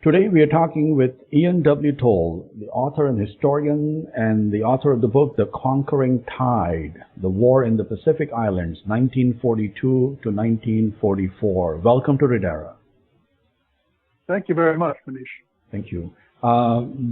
Today we are talking with Ian W. Toll, the author and historian and the author of the book, The Conquering Tide, The War in the Pacific Islands, 1942 to 1944. Welcome to Redera. Thank you very much, Manish. Thank you.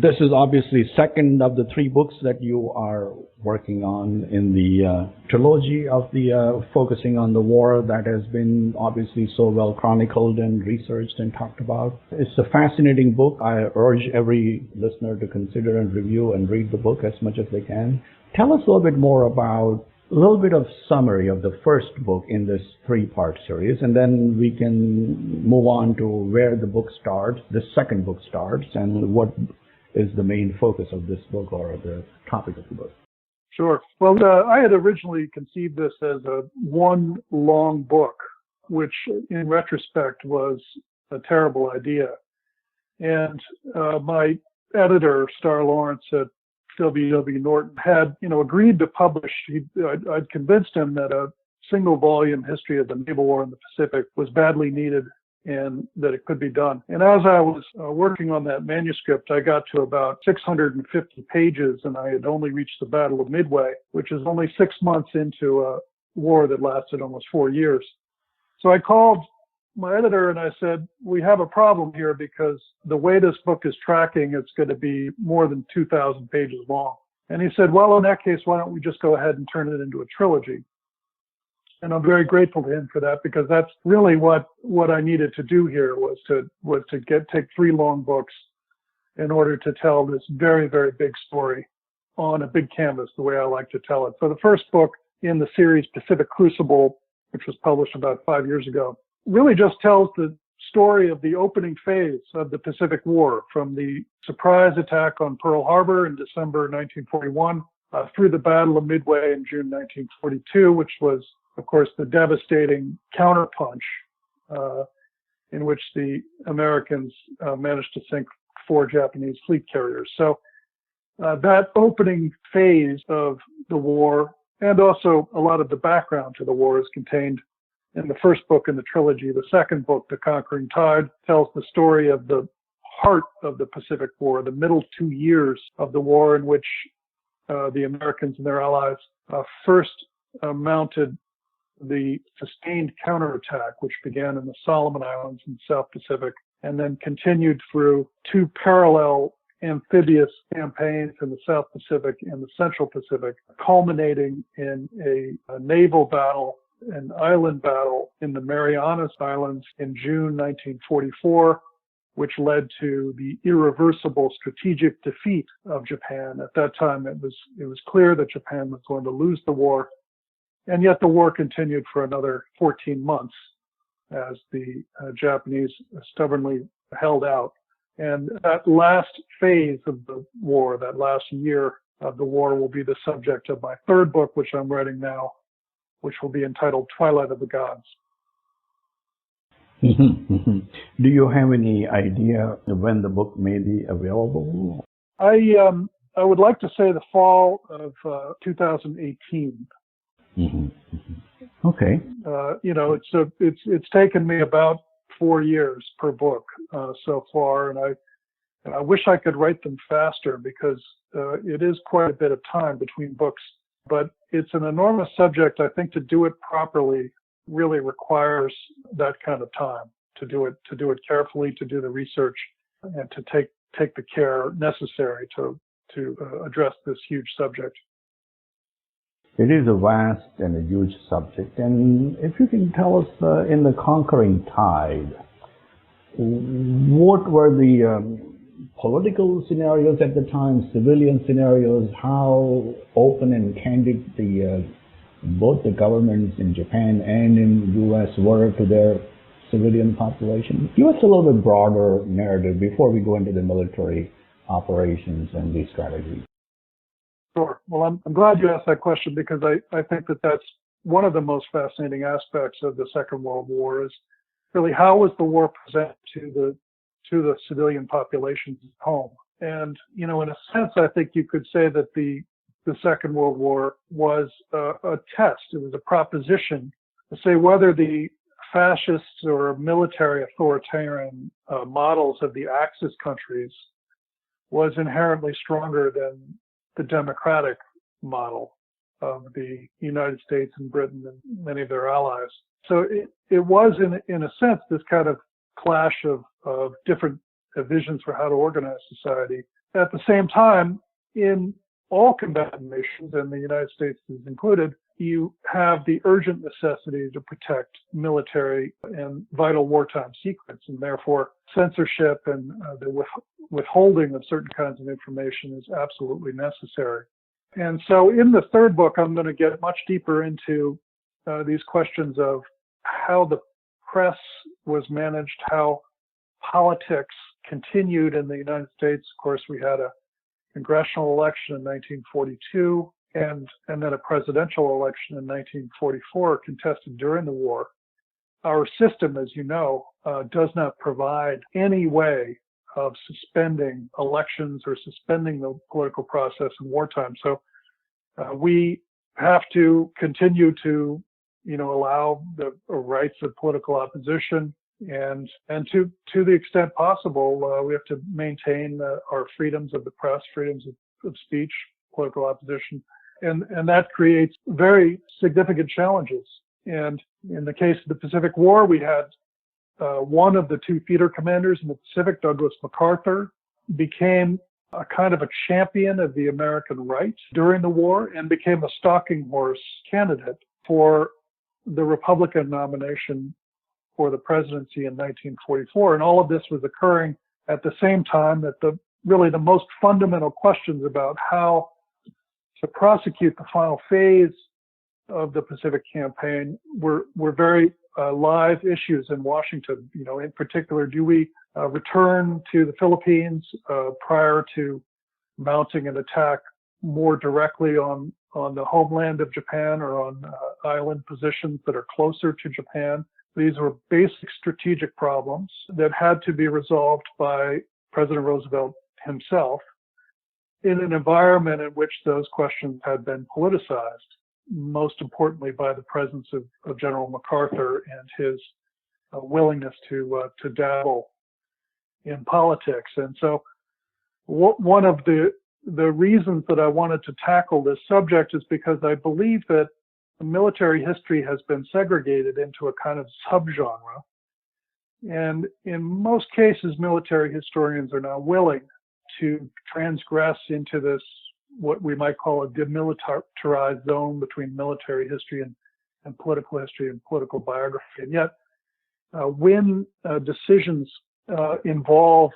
This is obviously second of the three books that you are working on in the trilogy of the focusing on the war that has been obviously so well chronicled and researched and talked about. It's a fascinating book. I urge every listener to consider and review and read the book as much as they can. Tell us a little bit more about a little bit of summary of the first book in this three-part series, and then we can move on to where the book starts, the second book starts, and what is the main focus of this book or the topic of the book. Sure. Well, I had originally conceived this as a one long book, which in retrospect was a terrible idea. And my editor, Star Lawrence at W.W. Norton, had, agreed to publish. I'd convinced him that a single volume history of the naval war in the Pacific was badly needed and that it could be done. And as I was working on that manuscript, I got to about 650 pages, and I had only reached the Battle of Midway, which is only 6 months into a war that lasted almost 4 years. So I called my editor and I said, we have a problem here because the way this book is tracking, it's going to be more than 2,000 pages long. And he said, well, in that case, why don't we just go ahead and turn it into a trilogy? And I'm very grateful to him for that, because that's really what I needed to do here was to take 3 long books in order to tell this very, very big story on a big canvas, the way I like to tell it. So the first book in the series, Pacific Crucible, which was published about 5 years ago, really just tells the story of the opening phase of the Pacific War, from the surprise attack on Pearl Harbor in December 1941 through the Battle of Midway in June 1942, which was, of course, the devastating counterpunch in which the Americans managed to sink 4 Japanese fleet carriers. So that opening phase of the war, and also a lot of the background to the war, is contained in the first book in the trilogy. The second book, The Conquering Tide, tells the story of the heart of the Pacific War, the middle 2 years of the war, in which the Americans and their allies first mounted the sustained counterattack, which began in the Solomon Islands in the South Pacific, and then continued through 2 parallel amphibious campaigns in the South Pacific and the Central Pacific, culminating in a naval battle, an island battle in the Marianas Islands in June 1944, which led to the irreversible strategic defeat of Japan. At that time, it was clear that Japan was going to lose the war, and yet the war continued for another 14 months as the Japanese stubbornly held out. And that last phase of the war, that last year of the war, will be the subject of my third book, which I'm writing now, which will be entitled Twilight of the Gods. Do you have any idea when the book may be available? I would like to say the fall of 2018. Okay. It's taken me about 4 years per book so far, and I wish I could write them faster, because it is quite a bit of time between books. But it's an enormous subject. I think to do it properly really requires that kind of time, to do it carefully, to do the research, and to take the care necessary to address this huge subject. It is a vast and a huge subject. And if you can tell us, in The Conquering Tide, what were the political scenarios at the time, civilian scenarios, how open and candid both the governments in Japan and in the U.S. were to their civilian population? Give us a little bit broader narrative before we go into the military operations and the strategy. Sure. Well, I'm glad you asked that question, because I think that that's one of the most fascinating aspects of the Second World War, is really how was the war presented to the civilian populations at home. And, in a sense, I think you could say that the Second World War was a test. It was a proposition to say whether the fascist or military authoritarian models of the Axis countries was inherently stronger than the democratic model of the United States and Britain and many of their allies. So it was, in a sense, this kind of clash of different visions for how to organize society. At the same time, in all combatant nations, and the United States is included, you have the urgent necessity to protect military and vital wartime secrets, and therefore censorship and the withholding of certain kinds of information is absolutely necessary. And so in the third book, I'm going to get much deeper into these questions of how the press was managed, how politics continued in the United States. Of course, we had a congressional election in 1942 and then a presidential election in 1944 contested during the war. Our system, as you know, does not provide any way of suspending elections or suspending the political process in wartime. So we have to continue to, allow the rights of political opposition, and to the extent possible, we have to maintain our freedoms of the press, freedoms of speech, political opposition, and that creates very significant challenges. And in the case of the Pacific War, we had one of the two theater commanders in the Pacific, Douglas MacArthur, became a kind of a champion of the American right during the war and became a stalking horse candidate for the Republican nomination for the presidency in 1944. And all of this was occurring at the same time that the most fundamental questions about how to prosecute the final phase of the Pacific campaign were very live issues in Washington. In particular, do we return to the Philippines prior to mounting an attack more directly on the homeland of Japan or on island positions that are closer to Japan? These were basic strategic problems that had to be resolved by President Roosevelt himself in an environment in which those questions had been politicized, most importantly by the presence of General MacArthur and his willingness to dabble in politics. And so one of the reasons that I wanted to tackle this subject is because I believe that military history has been segregated into a kind of subgenre. And in most cases, military historians are now willing to transgress into this, what we might call a demilitarized zone between military history and political history and political biography. And yet, when decisions involve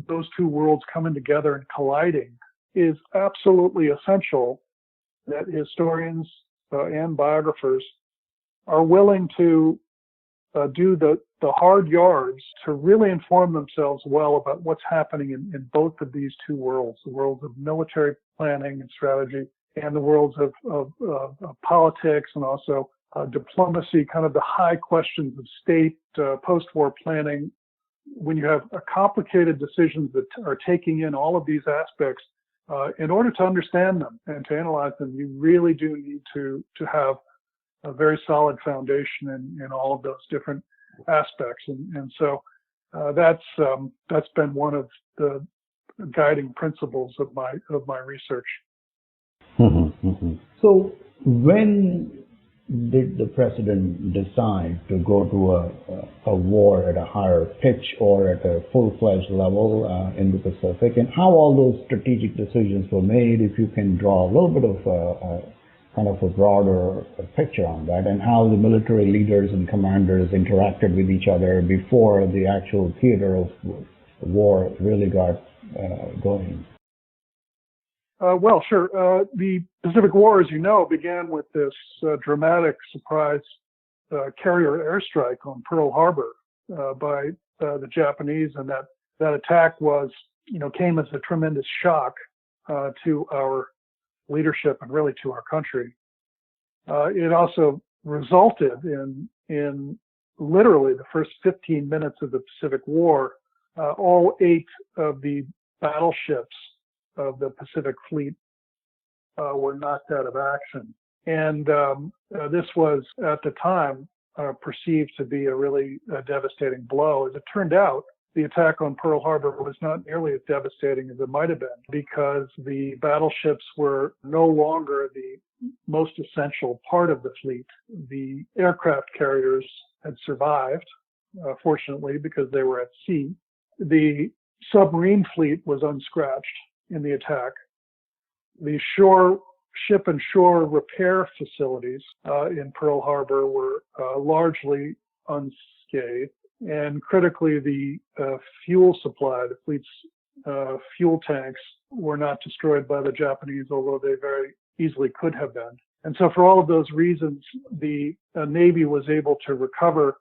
those two worlds coming together and colliding, is absolutely essential that historians and biographers are willing to do the hard yards to really inform themselves well about what's happening in both of these two worlds, the worlds of military planning and strategy and the worlds of politics and also diplomacy, kind of the high questions of state, post-war planning. When you have complicated decisions that are taking in all of these aspects, in order to understand them and to analyze them, you really do need to have a very solid foundation in all of those different aspects. And so that's been one of the guiding principles of my research. So when did the president decide to go to a war at a higher pitch or at a full-fledged level in the Pacific, and how all those strategic decisions were made, if you can draw a little bit of kind of a broader picture on that, and how the military leaders and commanders interacted with each other before the actual theater of war really got going? Well, sure. The Pacific War, as you know, began with this dramatic surprise carrier airstrike on Pearl Harbor by the Japanese, and that attack came as a tremendous shock to our leadership and really to our country. It also resulted in literally the first 15 minutes of the Pacific War, all 8 of the battleships of the Pacific Fleet were knocked out of action. And this was, at the time, perceived to be a really devastating blow. As it turned out, the attack on Pearl Harbor was not nearly as devastating as it might have been because the battleships were no longer the most essential part of the fleet. The aircraft carriers had survived, fortunately, because they were at sea. The submarine fleet was unscratched in the attack. The ship and shore repair facilities in Pearl Harbor were largely unscathed. And critically, the fuel supply, the fleet's fuel tanks, were not destroyed by the Japanese, although they very easily could have been. And so for all of those reasons, the Navy was able to recover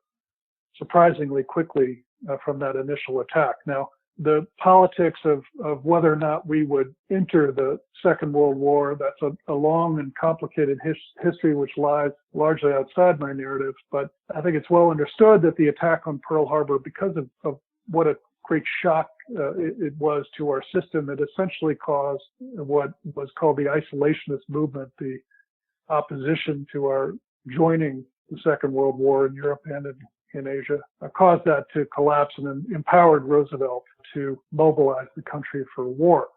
surprisingly quickly from that initial attack. Now, the politics of whether or not we would enter the Second World War, that's a long and complicated history which lies largely outside my narrative. But I think it's well understood that the attack on Pearl Harbor, because of what a great shock it was to our system, it essentially caused what was called the isolationist movement, the opposition to our joining the Second World War in Europe and in Asia, caused that to collapse and empowered Roosevelt to mobilize the country for war.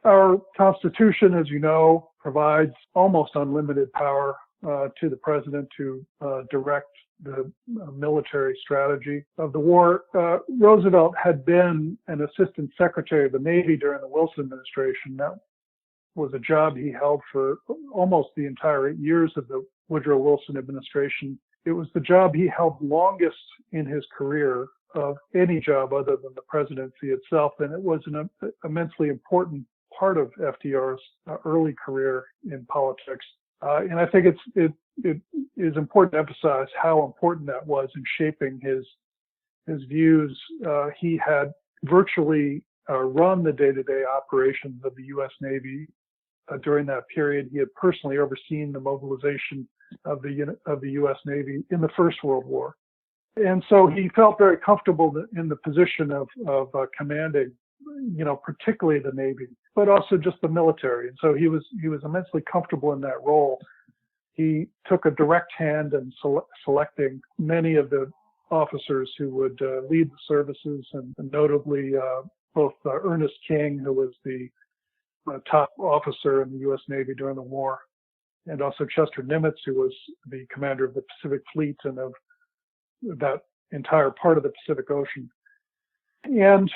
Our Constitution, as you know, provides almost unlimited power to the president to direct the military strategy of the war. Roosevelt had been an assistant secretary of the Navy during the Wilson administration. That was a job he held for almost the entire 8 years of the Woodrow Wilson administration. It was the job he held longest in his career of any job other than the presidency itself, and it was an immensely important part of FDR's early career in politics. And I think it is important to emphasize how important that was in shaping his views. He had virtually run the day-to-day operations of the U.S. Navy during that period. He had personally overseen the mobilization of the U.S. Navy in the First World War. And so he felt very comfortable in the position of commanding, particularly the Navy, but also just the military. And so he was immensely comfortable in that role. He took a direct hand in selecting many of the officers who would lead the services, and notably both Ernest King, who was the top officer in the U.S. Navy during the war, and also Chester Nimitz, who was the commander of the Pacific Fleet and of that entire part of the Pacific Ocean. And,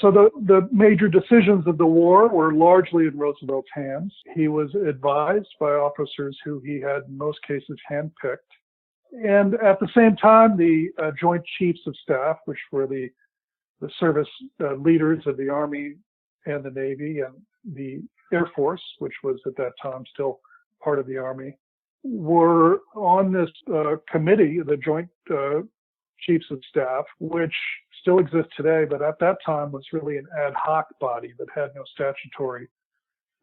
so the major decisions of the war were largely in Roosevelt's hands. He was advised by officers who he had, in most cases, handpicked. And at the same time, the Joint Chiefs of Staff, which were the service leaders of the Army and the Navy and the Air Force, which was at that time still part of the Army, were on this committee, the Joint Chiefs of Staff, which still exists today, but at that time was really an ad hoc body that had no statutory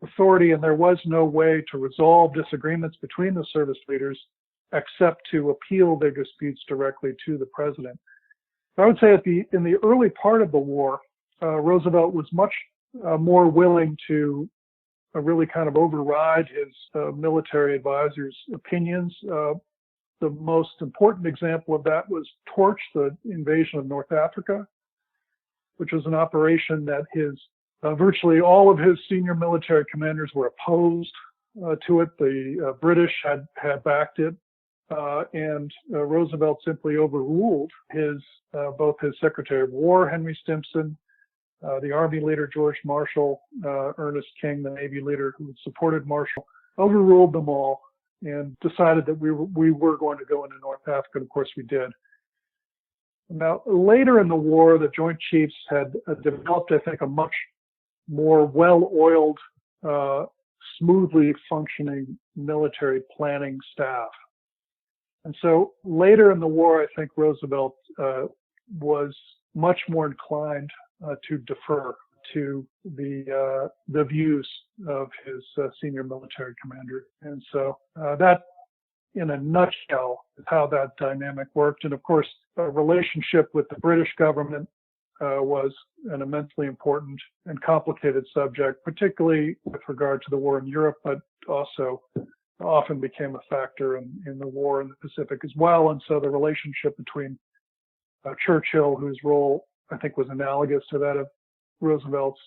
authority, and there was no way to resolve disagreements between the service leaders except to appeal their disputes directly to the president. I would say in the early part of the war, Roosevelt was much more willing to really kind of override his military advisors' opinions. The most important example of that was Torch, the invasion of North Africa, which was an operation that virtually all of his senior military commanders were opposed to it. The British had backed it, and Roosevelt simply overruled both his Secretary of War, Henry Stimson, the Army leader, George Marshall, Ernest King, the Navy leader who supported Marshall, overruled them all and decided that we were going to go into North Africa. And of course we did. Now, later in the war, the Joint Chiefs had developed, I think, a much more well-oiled, smoothly functioning military planning staff. And so later in the war, I think Roosevelt was much more inclined to defer to the views of his senior military commander. And so that, in a nutshell, is how that dynamic worked. And of course, a relationship with the British government was an immensely important and complicated subject, particularly with regard to the war in Europe, but also often became a factor in the war in the Pacific as well. And so the relationship between Churchill, whose role I think was analogous to that of Roosevelt's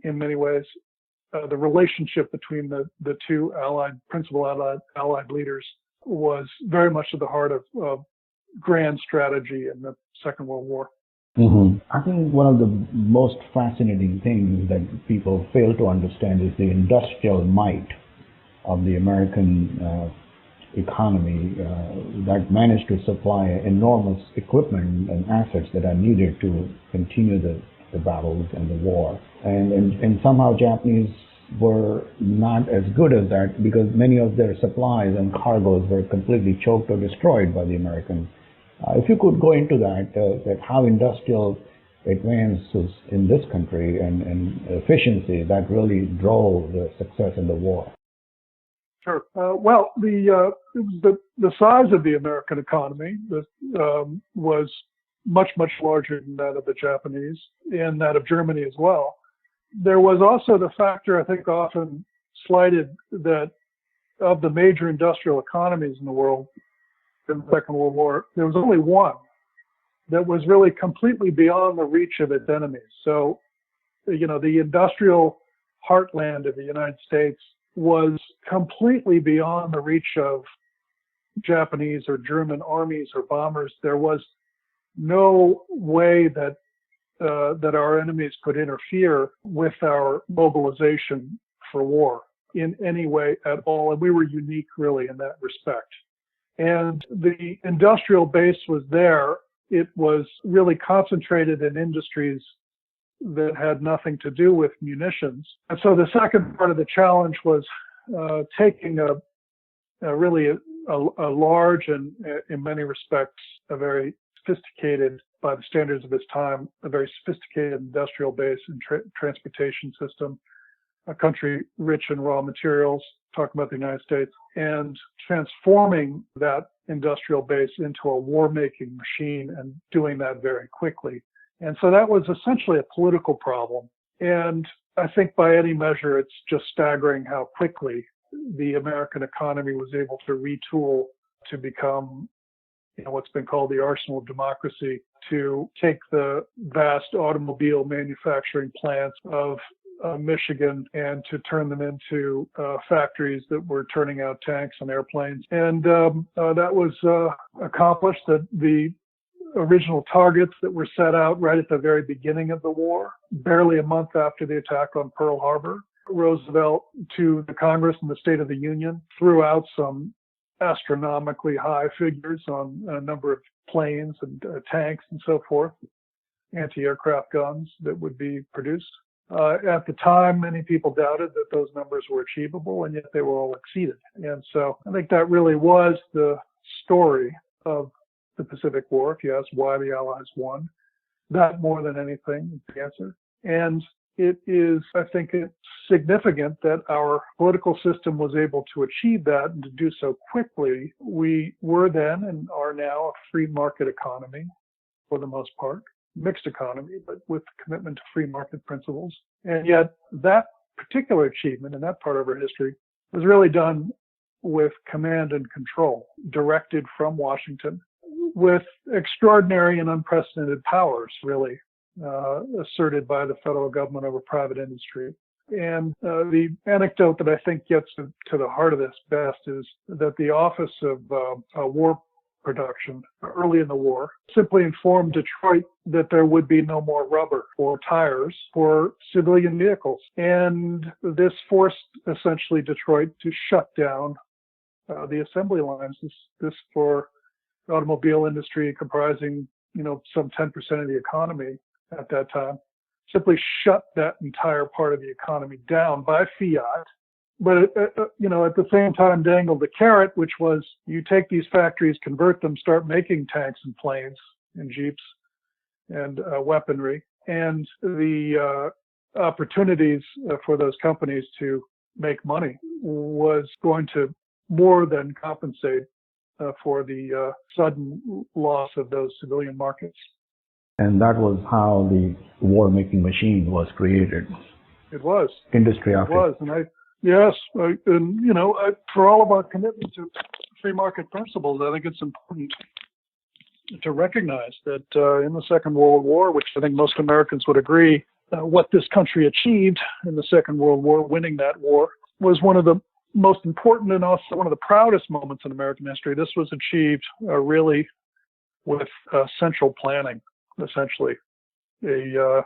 in many ways, the relationship between the two principal allied leaders was very much at the heart of grand strategy in the Second World War. Mm-hmm. I think one of the most fascinating things that people fail to understand is the industrial might of the American economy that managed to supply enormous equipment and assets that are needed to continue the battles and the war. And somehow Japanese were not as good as that because many of their supplies and cargoes were completely choked or destroyed by the Americans. If you could go into that how industrial advances in this country and efficiency that really drove the success in the war. Sure. Well, the size of the American economy was much larger than that of the Japanese and that of Germany as well. There was also the factor, I think, often slighted that of the major industrial economies in the world in the Second World War, there was only one that was really completely beyond the reach of its enemies. So, the industrial heartland of the United States was completely beyond the reach of Japanese or German armies or bombers. There was no way that our enemies could interfere with our mobilization for war in any way at all. And we were unique really in that respect. And the industrial base was there. It was really concentrated in industries that had nothing to do with munitions. And so the second part of the challenge was taking a really large and in many respects a very sophisticated, by the standards of its time, a very sophisticated industrial base and transportation system, a country rich in raw materials, talk about the United States, and transforming that industrial base into a war-making machine and doing that very quickly. And so that was essentially a political problem. And I think by any measure, it's just staggering how quickly the American economy was able to retool to become what's been called the arsenal of democracy, to take the vast automobile manufacturing plants of Michigan and to turn them into factories that were turning out tanks and airplanes. And that was accomplished. That the original targets that were set out right at the very beginning of the war, barely a month after the attack on Pearl Harbor, Roosevelt to the Congress and the State of the Union threw out some astronomically high figures on a number of planes and tanks and so forth, anti-aircraft guns that would be produced. At the time, many people doubted that those numbers were achievable, and yet they were all exceeded. And so I think that really was the story of the Pacific War, if you ask why the Allies won. That more than anything is the answer. And it is, I think, it's significant that our political system was able to achieve that and to do so quickly. We were then and are now a free market economy for the most part, mixed economy, but with commitment to free market principles. And yet that particular achievement in that part of our history was really done with command and control, directed from Washington, with extraordinary and unprecedented powers, really, asserted by the federal government over private industry. And the anecdote that I think gets to the heart of this best is that the Office of War Production, early in the war, simply informed Detroit that there would be no more rubber or tires for civilian vehicles. And this forced essentially Detroit to shut down the assembly lines. This for the automobile industry comprising, some 10% of the economy at that time, simply shut that entire part of the economy down by fiat. But, at the same time dangled the carrot, which was you take these factories, convert them, start making tanks and planes and jeeps and weaponry. And the opportunities for those companies to make money was going to more than compensate for the sudden loss of those civilian markets. And that was how the war-making machine was created. It was. Industry after. It was. And Yes, and for all of our commitment to free market principles, I think it's important to recognize that in the Second World War, which I think most Americans would agree, what this country achieved in the Second World War, winning that war, was one of the most important and also one of the proudest moments in American history. This was achieved really with central planning, essentially, a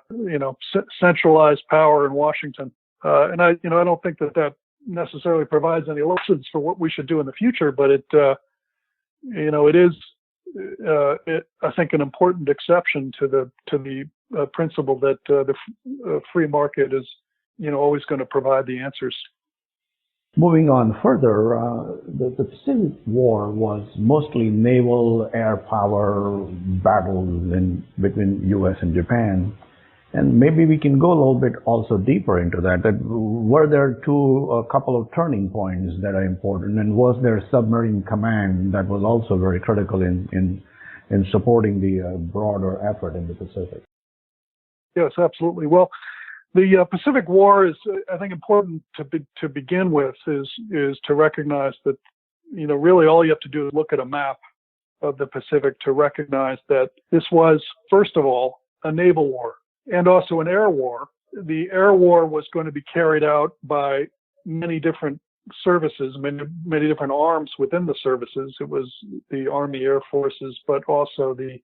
centralized power in Washington. And I don't think that necessarily provides any lessons for what we should do in the future, but it is, I think, an important exception to the principle that the free market is, always going to provide the answers. Moving on further, the Pacific War was mostly naval air power battles between U.S. and Japan. And maybe we can go a little bit also deeper into that. Were there a couple of turning points that are important? And was there submarine command that was also very critical in supporting the broader effort in the Pacific? Yes, absolutely. Well, the Pacific War is, I think, important to begin with is to recognize that, really all you have to do is look at a map of the Pacific to recognize that this was, first of all, a naval war and also an air war. The air war was going to be carried out by many different services, many different arms within the services. It was the Army Air Forces, but also the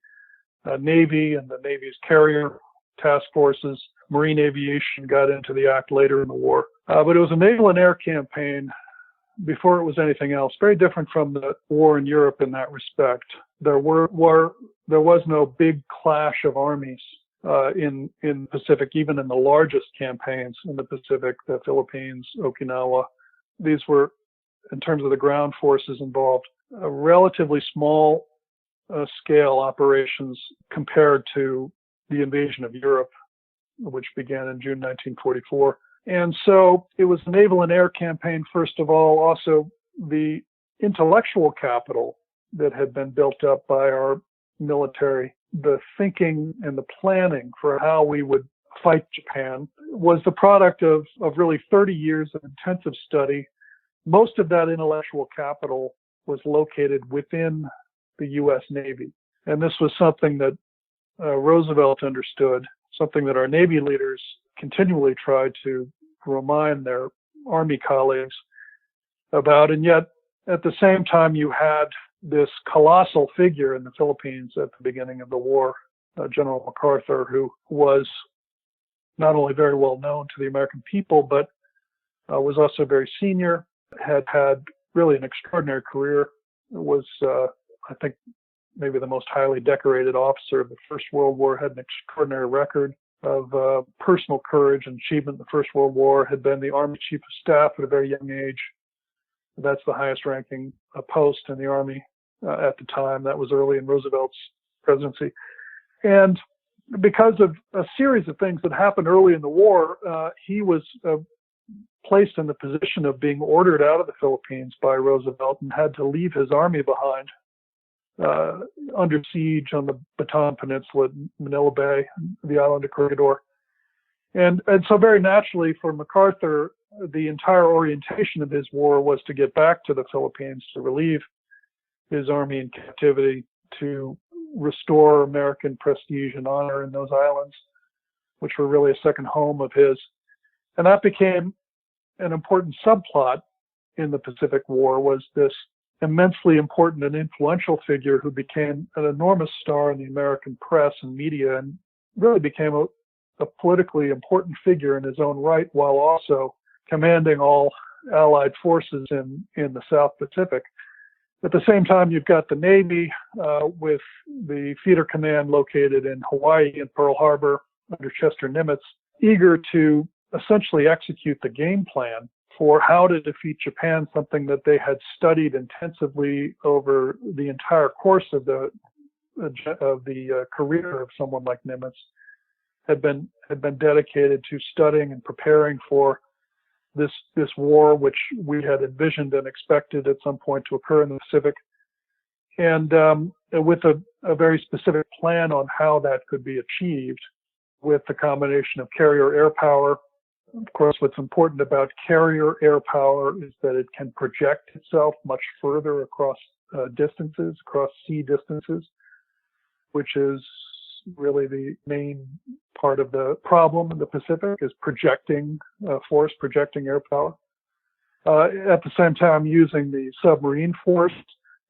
Navy and the Navy's carrier task forces. Marine aviation got into the act later in the war. But it was a naval and air campaign before it was anything else. Very different from the war in Europe in that respect. There was no big clash of armies in the Pacific, even in the largest campaigns in the Pacific, the Philippines, Okinawa. These were, in terms of the ground forces involved, relatively small scale operations compared to the invasion of Europe, which began in June 1944. And so it was the naval and air campaign, first of all, also the intellectual capital that had been built up by our military, the thinking and the planning for how we would fight Japan was the product of really 30 years of intensive study. Most of that intellectual capital was located within the U.S. Navy. And this was something that Roosevelt understood, something that our Navy leaders continually tried to remind their Army colleagues about. And yet, at the same time, you had this colossal figure in the Philippines at the beginning of the war, General MacArthur, who was not only very well known to the American people, but was also very senior, had really an extraordinary career, was, I think, maybe the most highly decorated officer of the First World War, had an extraordinary record of personal courage and achievement in the First World War, had been the Army Chief of Staff at a very young age. That's the highest ranking post in the Army at the time. That was early in Roosevelt's presidency. And because of a series of things that happened early in the war, he was placed in the position of being ordered out of the Philippines by Roosevelt and had to leave his army behind under siege on the Bataan Peninsula, Manila Bay, the island of Corregidor. And so very naturally for MacArthur, the entire orientation of his war was to get back to the Philippines, to relieve his army in captivity, to restore American prestige and honor in those islands, which were really a second home of his. And that became an important subplot in the Pacific War, was this immensely important and influential figure who became an enormous star in the American press and media and really became a politically important figure in his own right, while also commanding all Allied forces in the South Pacific. At the same time, you've got the Navy with the theater command located in Hawaii and Pearl Harbor under Chester Nimitz, eager to essentially execute the game plan for how to defeat Japan, something that they had studied intensively over the entire course of the career of someone like Nimitz, had been dedicated to studying and preparing for this war, which we had envisioned and expected at some point to occur in the Pacific, and with a very specific plan on how that could be achieved, with the combination of carrier air power, Of course, what's important about carrier air power is that it can project itself much further across distances, across sea distances, which is really the main part of the problem in the Pacific, is projecting force, projecting air power. At the same time, using the submarine force.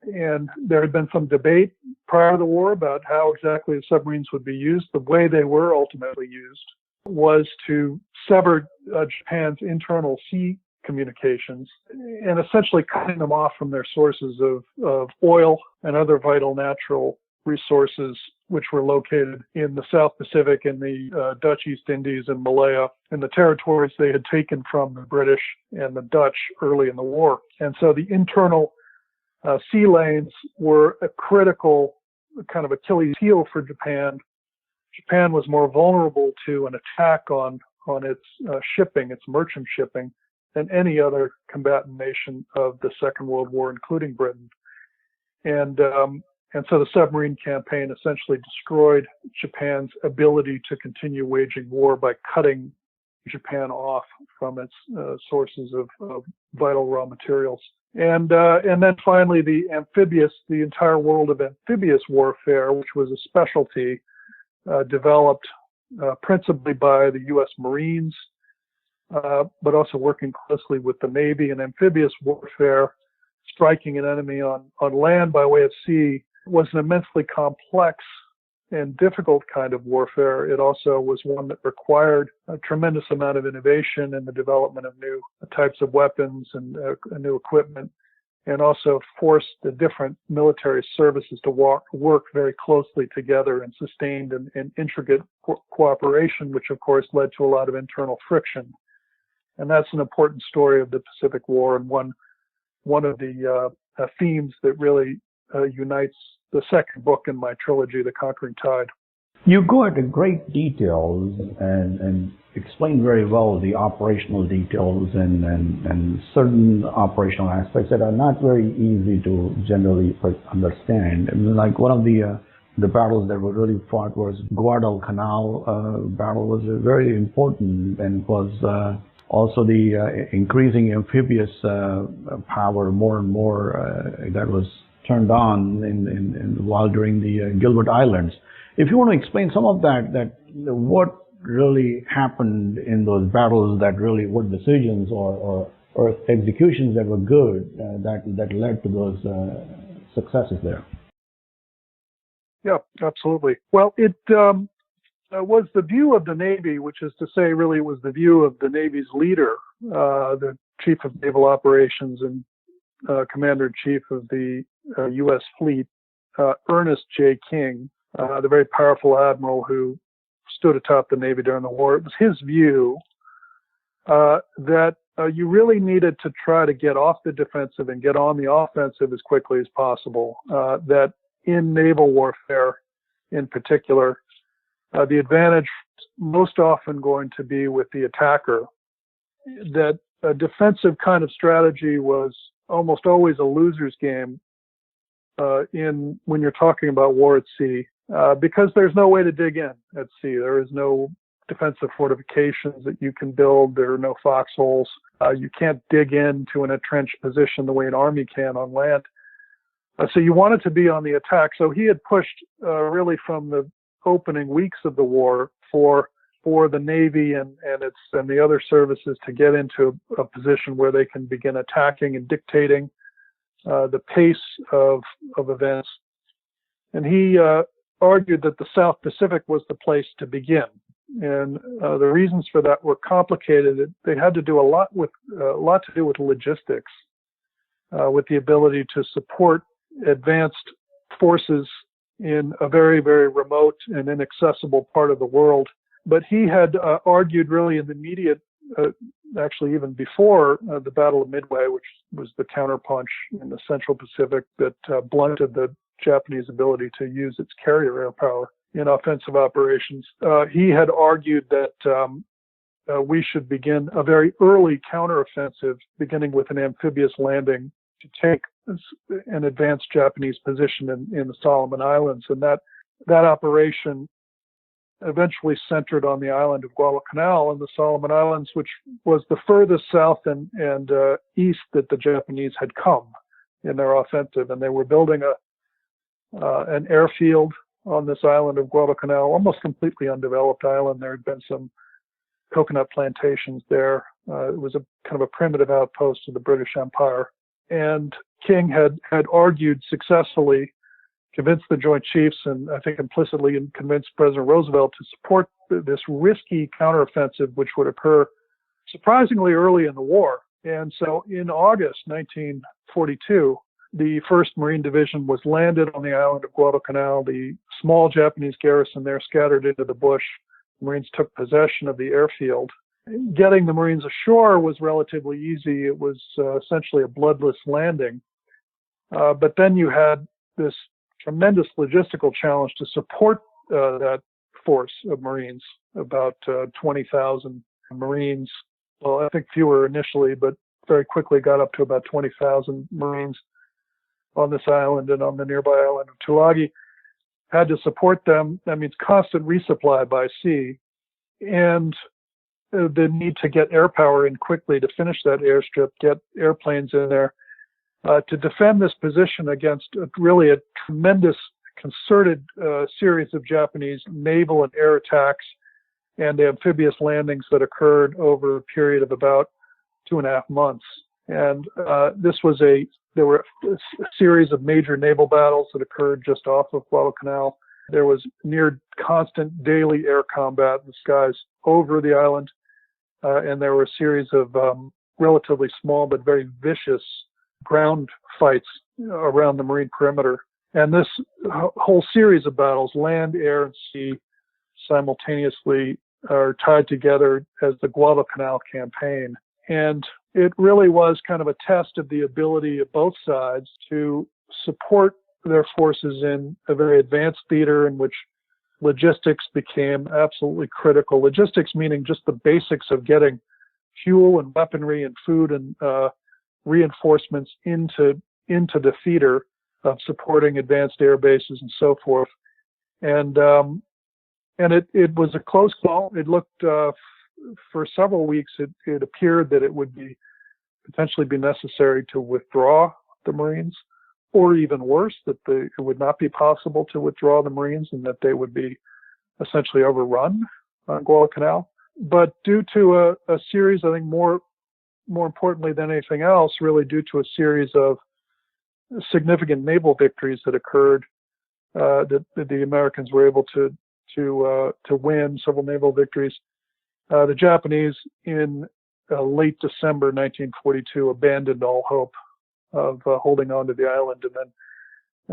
And there had been some debate prior to the war about how exactly the submarines would be used. The way they were ultimately used was to sever Japan's internal sea communications and essentially cutting them off from their sources of oil and other vital natural resources, which were located in the South Pacific, in the Dutch East Indies and Malaya, and the territories they had taken from the British and the Dutch early in the war. And so the internal sea lanes were a critical kind of Achilles heel for Japan. Japan was more vulnerable to an attack on its shipping, its merchant shipping, than any other combatant nation of the Second World War, including Britain. And so the submarine campaign essentially destroyed Japan's ability to continue waging war by cutting Japan off from its sources of vital raw materials. And then finally the entire world of amphibious warfare, which was a specialty developed principally by the U.S. Marines, but also working closely with the Navy. And amphibious warfare, striking an enemy on land by way of sea, was an immensely complex and difficult kind of warfare. It also was one that required a tremendous amount of innovation in the development of new types of weapons and new equipment, and also forced the different military services to work very closely together in sustained and intricate cooperation, which of course led to a lot of internal friction. And that's an important story of the Pacific War, and one of the themes that really unites the second book in my trilogy, The Conquering Tide. You go into great details and explain very well the operational details and certain operational aspects that are not very easy to generally understand. I mean, like one of the battles that were really fought was Guadalcanal battle was very important, and was also the increasing amphibious power more and more that was turned on while during the Gilbert Islands. If you want to explain some of that what really happened in those battles, that really what decisions or executions that were good that led to those successes there. Yeah, absolutely. Well, it was the view of the Navy, which is to say, really, it was the view of the Navy's leader, the Chief of Naval Operations and Commander-in-Chief of the U.S. Fleet, Ernest J. King, the very powerful admiral who stood atop the Navy during the war. It was his view that you really needed to try to get off the defensive and get on the offensive as quickly as possible. That in naval warfare, in particular, the advantage most often going to be with the attacker. That a defensive kind of strategy was almost always a loser's game when you're talking about war at sea, because there's no way to dig in at sea. There is no defensive fortifications that you can build. There are no foxholes. You can't dig into an entrenched position the way an army can on land. So you wanted to be on the attack. So he had pushed really from the opening weeks of the war for the Navy and the other services to get into a position where they can begin attacking and dictating the pace of events. And he argued that the South Pacific was the place to begin. And the reasons for that were complicated. They had to do a lot to do with logistics, with the ability to support advanced forces in a very, very remote and inaccessible part of the world. But he had argued really in the immediate, actually even before the Battle of Midway, which was the counterpunch in the Central Pacific that blunted the Japanese ability to use its carrier air power in offensive operations. He had argued that we should begin a very early counteroffensive, beginning with an amphibious landing to take an advanced Japanese position in the Solomon Islands. And that operation eventually centered on the island of Guadalcanal and the Solomon Islands, which was the furthest south and east that the Japanese had come in their offensive. And they were building an airfield on this island of Guadalcanal, almost completely undeveloped island. There had been some coconut plantations there. It was a kind of a primitive outpost of the British Empire. And King had argued successfully, convinced the Joint Chiefs, and I think implicitly convinced President Roosevelt to support this risky counteroffensive, which would occur surprisingly early in the war. And so in August 1942, the 1st Marine Division was landed on the island of Guadalcanal. The small Japanese garrison there scattered into the bush. The Marines took possession of the airfield. Getting the Marines ashore was relatively easy. It was essentially a bloodless landing. But then you had this tremendous logistical challenge to support that force of Marines, about 20,000 Marines. Well, I think fewer initially, but very quickly got up to about 20,000 Marines on this island and on the nearby island of Tulagi. Had to support them. That means constant resupply by sea and the need to get air power in quickly to finish that airstrip, get airplanes in there to defend this position against really a tremendous concerted series of Japanese naval and air attacks and amphibious landings that occurred over a period of about 2.5 months. And there were a series of major naval battles that occurred just off of Guadalcanal. There was near constant daily air combat in the skies over the island. And there were a series of relatively small but very vicious ground fights around the marine perimeter. And this whole series of battles, land, air, and sea, simultaneously are tied together as the Guadalcanal campaign. And it really was kind of a test of the ability of both sides to support their forces in a very advanced theater in which logistics became absolutely critical. Logistics meaning just the basics of getting fuel and weaponry and food and reinforcements into the theater of supporting advanced air bases and so forth. And it was a close call. It looked for several weeks. It appeared that it would potentially be necessary to withdraw the Marines, or even worse, that it would not be possible to withdraw the Marines and that they would be essentially overrun on Guadalcanal. But due to a series, I think more importantly than anything else, really due to a series of significant naval victories that occurred, that the Americans were able to win several naval victories. The Japanese in late December 1942 abandoned all hope of holding on to the island and then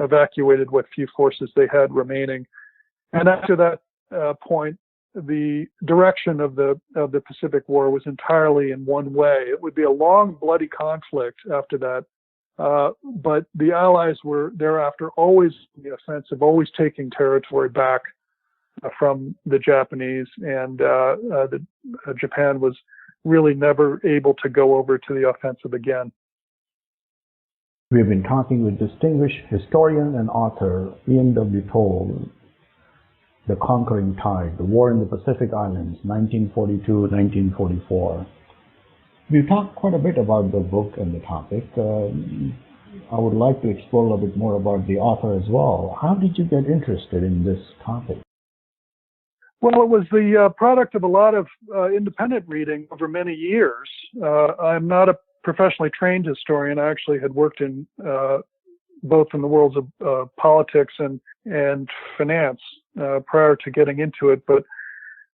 evacuated what few forces they had remaining. And after that point, the direction of the Pacific War was entirely in one way. It would be a long, bloody conflict after that. But the Allies were thereafter always in the offensive, always taking territory back from the Japanese, and Japan was really never able to go over to the offensive again. We have been talking with distinguished historian and author Ian W. Toll, The Conquering Tide, The War in the Pacific Islands, 1942-1944. We've talked quite a bit about the book and the topic. I would like to explore a little bit more about the author as well. How did you get interested in this topic? Well, it was the product of a lot of independent reading over many years. I'm not a professionally trained historian. I actually had worked in both in the worlds of politics and finance prior to getting into it, but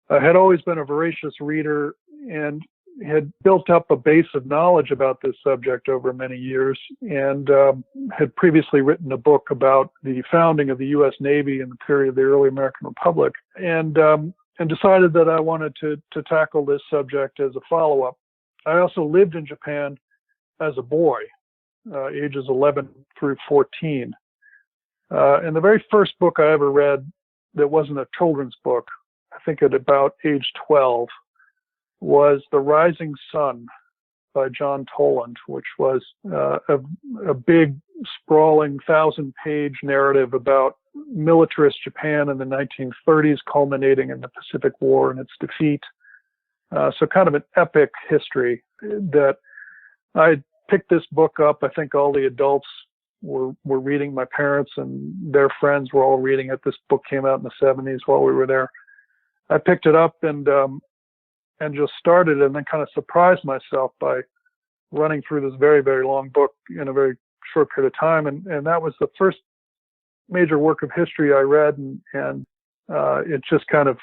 I had always been a voracious reader and had built up a base of knowledge about this subject over many years, and had previously written a book about the founding of the U.S. Navy in the period of the early American Republic, and decided that I wanted to tackle this subject as a follow-up. I also lived in Japan as a boy, ages 11 through 14. And the very first book I ever read that wasn't a children's book, I think at about age 12, was The Rising Sun by John Toland, which was a big sprawling 1,000-page narrative about militarist Japan in the 1930s, culminating in the Pacific War and its defeat. So kind of an epic history that I picked this book up. I think all the adults were reading. My parents and their friends were all reading it. This book came out in the 70s while we were there. I picked it up and just started, and then kind of surprised myself by running through this very, very long book in a very short period of time. And that was the first major work of history I read, and it just kind of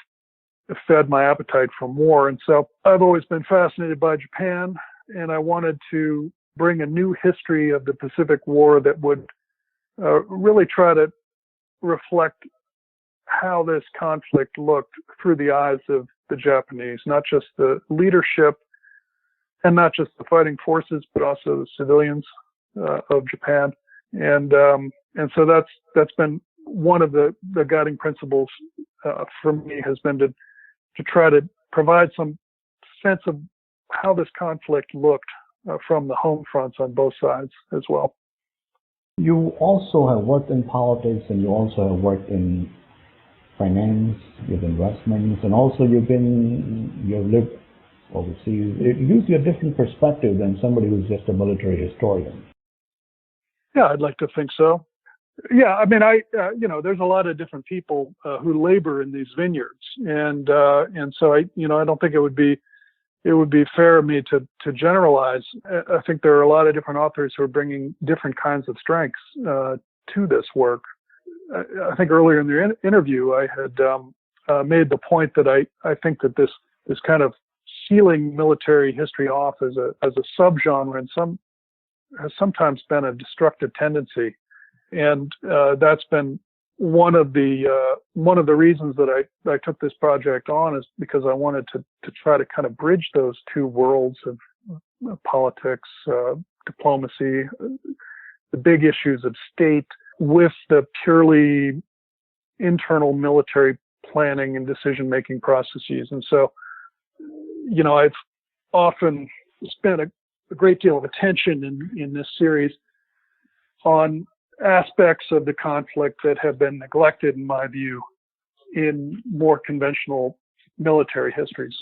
fed my appetite for more. And so I've always been fascinated by Japan, and I wanted to bring a new history of the Pacific War that would really try to reflect how this conflict looked through the eyes of the Japanese, not just the leadership and not just the fighting forces, but also the civilians of Japan. And so that's been one of the guiding principles for me, has been to try to provide some sense of how this conflict looked from the home fronts on both sides as well. You also have worked in politics, and you also have worked in finance, you've investments, and also you've lived overseas. It gives you a different perspective than somebody who's just a military historian. Yeah, I'd like to think so. Yeah, I mean, there's a lot of different people who labor in these vineyards, and so I don't think it would be fair of me to generalize. I think there are a lot of different authors who are bringing different kinds of strengths to this work. I think earlier in the interview, I had made the point that I think that this kind of sealing military history off as a subgenre has sometimes been a destructive tendency. And that's been one of the reasons that I took this project on, is because I wanted to try to kind of bridge those two worlds of politics, diplomacy, the big issues of state, with the purely internal military planning and decision-making processes. And so, I've often spent a great deal of attention in this series on aspects of the conflict that have been neglected, in my view, in more conventional military histories.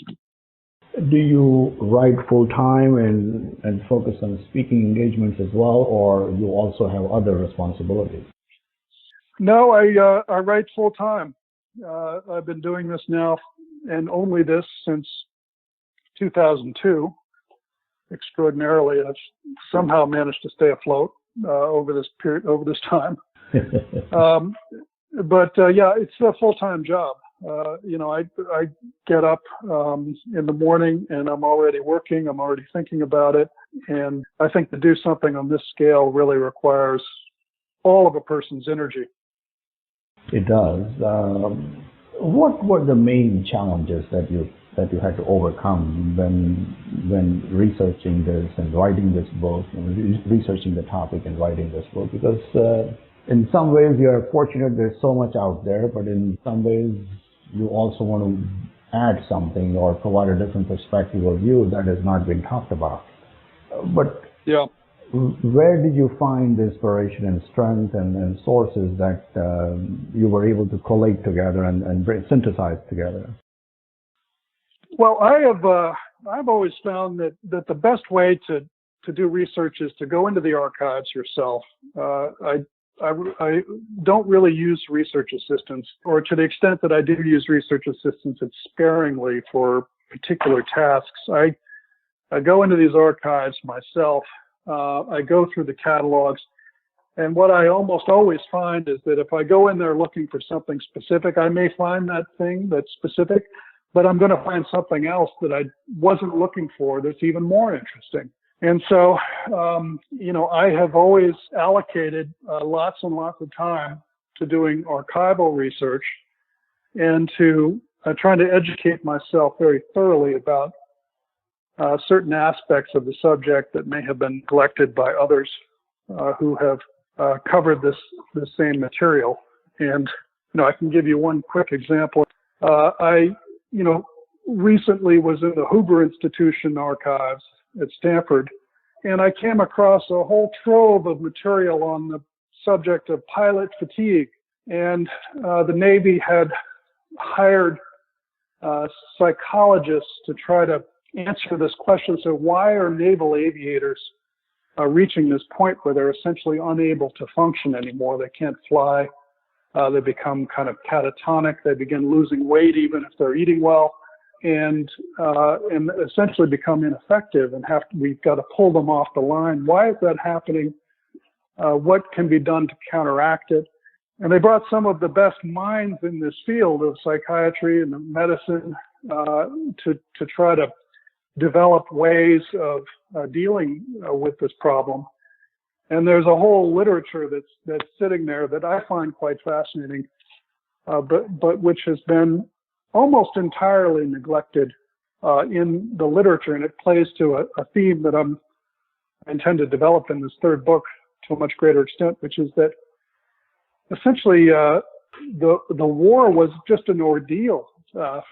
Do you write full-time and focus on speaking engagements as well, or you also have other responsibilities? No, I write full-time. I've been doing this now, and only this, since 2002. Extraordinarily, I've somehow managed to stay afloat over this time. But it's a full-time job. I get up in the morning and I'm already working. I'm already thinking about it. And I think to do something on this scale really requires all of a person's energy. It does. What were the main challenges that you had to overcome when researching this and writing this book, researching the topic and writing this book? Because in some ways you're fortunate, there's so much out there, but in some ways you also want to add something or provide a different perspective or view that has not been talked about. But yeah, where did you find the inspiration and strength and sources that you were able to collate together and synthesize together? Well, I've always found that the best way to do research is to go into the archives yourself. I don't really use research assistants, or to the extent that I do use research assistants, it's sparingly for particular tasks. I go into these archives myself. I go through the catalogs, and what I almost always find is that if I go in there looking for something specific, I may find that thing that's specific, but I'm going to find something else that I wasn't looking for that's even more interesting. And so, I have always allocated lots and lots of time to doing archival research and to trying to educate myself very thoroughly about certain aspects of the subject that may have been neglected by others who have covered this same material. And, I can give you one quick example. I recently was in the Hoover Institution archives at Stanford, and I came across a whole trove of material on the subject of pilot fatigue. And the Navy had hired psychologists to try to answer this question. So why are naval aviators reaching this point where they're essentially unable to function anymore? They can't fly. They become kind of catatonic. They begin losing weight even if they're eating well, and essentially become ineffective. And we've got to pull them off the line. Why is that happening? What can be done to counteract it? And they brought some of the best minds in this field of psychiatry and medicine to try to develop ways of dealing with this problem. And there's a whole literature that's sitting there that I find quite fascinating, but which has been almost entirely neglected in the literature, and it plays to a theme that I intend to develop in this third book to a much greater extent, which is that essentially the war was just an ordeal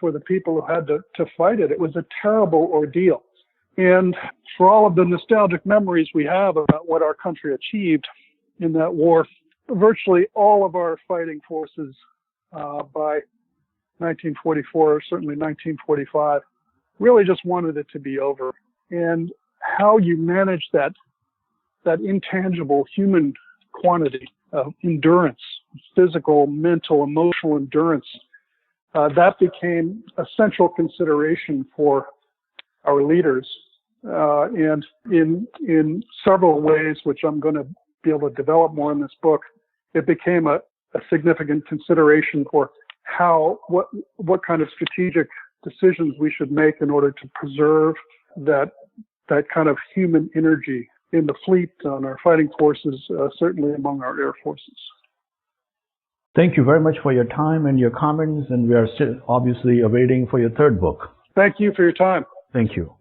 for the people who had to fight it. It was a terrible ordeal. And for all of the nostalgic memories we have about what our country achieved in that war, virtually all of our fighting forces by 1944, or certainly 1945, really just wanted it to be over. And how you manage that intangible human quantity of endurance, physical, mental, emotional endurance, that became a central consideration for our leaders, and in several ways, which I'm going to be able to develop more in this book, it became a significant consideration for what kind of strategic decisions we should make in order to preserve that kind of human energy in the fleet, on our fighting forces, certainly among our air forces. Thank you very much for your time and your comments, and we are still obviously awaiting for your third book. Thank you for your time. Thank you.